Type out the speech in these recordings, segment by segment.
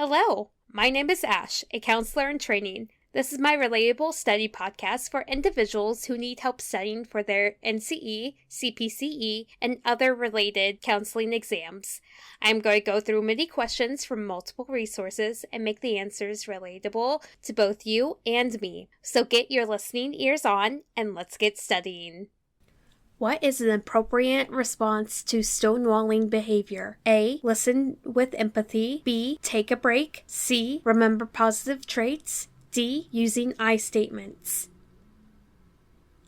Hello, my name is Ash, a counselor in training. This is my Relatable study podcast for individuals who need help studying for their NCE, CPCE, and other related counseling exams. I'm going to go through many questions from multiple resources and make the answers relatable to both you and me. So get your listening ears on and let's get studying. What is an appropriate response to stonewalling behavior? A. Listen with empathy. B. Take a break. C. Remember positive traits. D. Using I statements.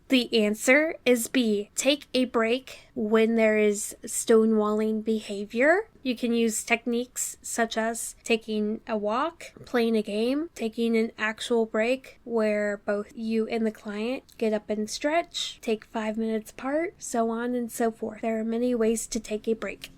The answer is B. Take a break when there is stonewalling behavior. You can use techniques such as taking a walk, playing a game, taking an actual break where both you and the client get up and stretch, take 5 minutes apart, so on and so forth. There are many ways to take a break.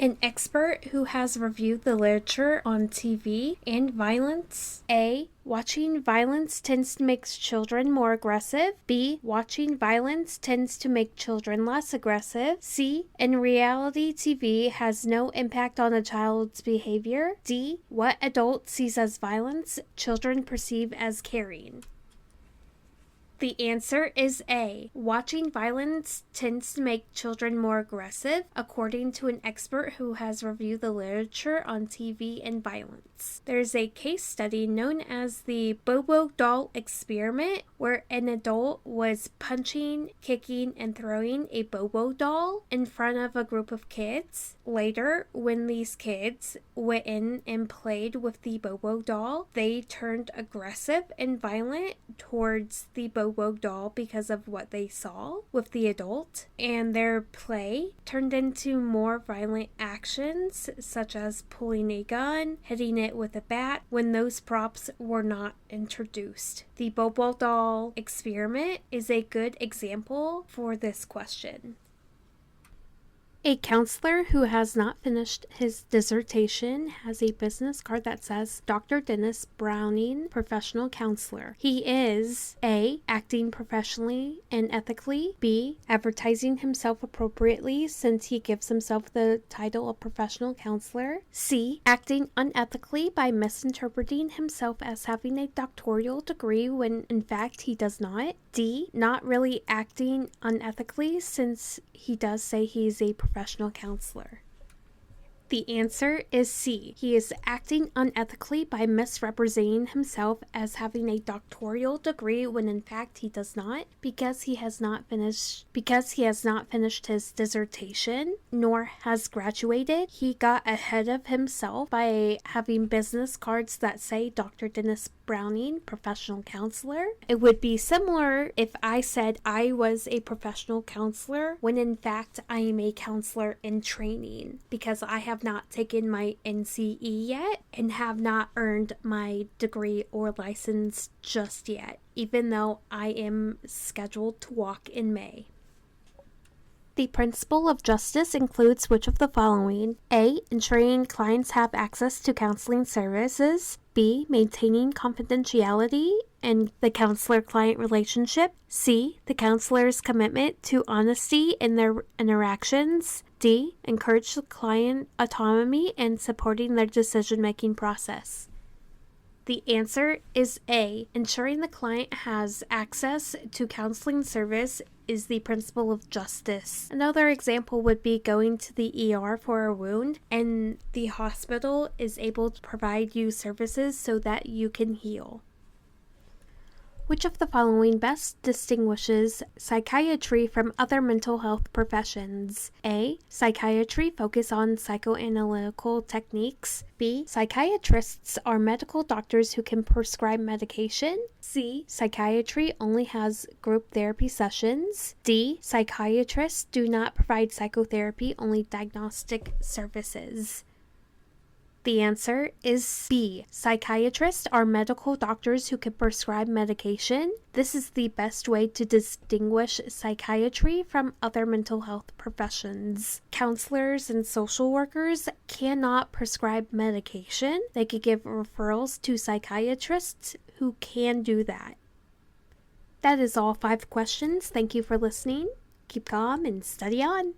An expert who has reviewed the literature on TV and violence. A. Watching violence tends to make children more aggressive. B. Watching violence tends to make children less aggressive. C. In reality, TV has no impact on a child's behavior. D. What adult sees as violence, children perceive as caring. The answer is A. Watching violence tends to make children more aggressive, according to an expert who has reviewed the literature on TV and violence. There's a case study known as the Bobo doll experiment, where an adult was punching, kicking, and throwing a Bobo doll in front of a group of kids. Later, when these kids went in and played with the Bobo doll, they turned aggressive and violent towards the Bobo doll because of what they saw with the adult, and their play turned into more violent actions such as pulling a gun, hitting it with a bat when those props were not introduced. The Bobo doll experiment is a good example for this question. A counselor who has not finished his dissertation has a business card that says Dr. Dennis Browning, Professional Counselor. He is A. Acting professionally and ethically. B. Advertising himself appropriately since he gives himself the title of Professional Counselor. C. Acting unethically by misinterpreting himself as having a doctoral degree when in fact he does not. D. Not really acting unethically since he does say he's a professional counselor. The answer is C. He is acting unethically by misrepresenting himself as having a doctoral degree when in fact he does not, because he has not finished his dissertation nor has graduated. He got ahead of himself by having business cards that say Dr. Dennis Browning, Professional Counselor. It would be similar if I said I was a professional counselor when in fact I am a counselor in training, because I have not taken my NCE yet and have not earned my degree or license just yet, even though I am scheduled to walk in May. The principle of justice includes which of the following? A. Ensuring clients have access to counseling services. B. Maintaining confidentiality in the counselor-client relationship. C. The counselor's commitment to honesty in their interactions. D. Encourage the client autonomy and supporting their decision-making process. The answer is A. Ensuring the client has access to counseling service is the principle of justice. Another example would be going to the ER for a wound and the hospital is able to provide you services so that you can heal. Which of the following best distinguishes psychiatry from other mental health professions? A. Psychiatry focus on psychoanalytical techniques. B. Psychiatrists are medical doctors who can prescribe medication. C. Psychiatry only has group therapy sessions. D. Psychiatrists do not provide psychotherapy, only diagnostic services. The answer is B. Psychiatrists are medical doctors who can prescribe medication. This is the best way to distinguish psychiatry from other mental health professions. Counselors and social workers cannot prescribe medication. They could give referrals to psychiatrists who can do that. That is all 5 questions. Thank you for listening. Keep calm and study on.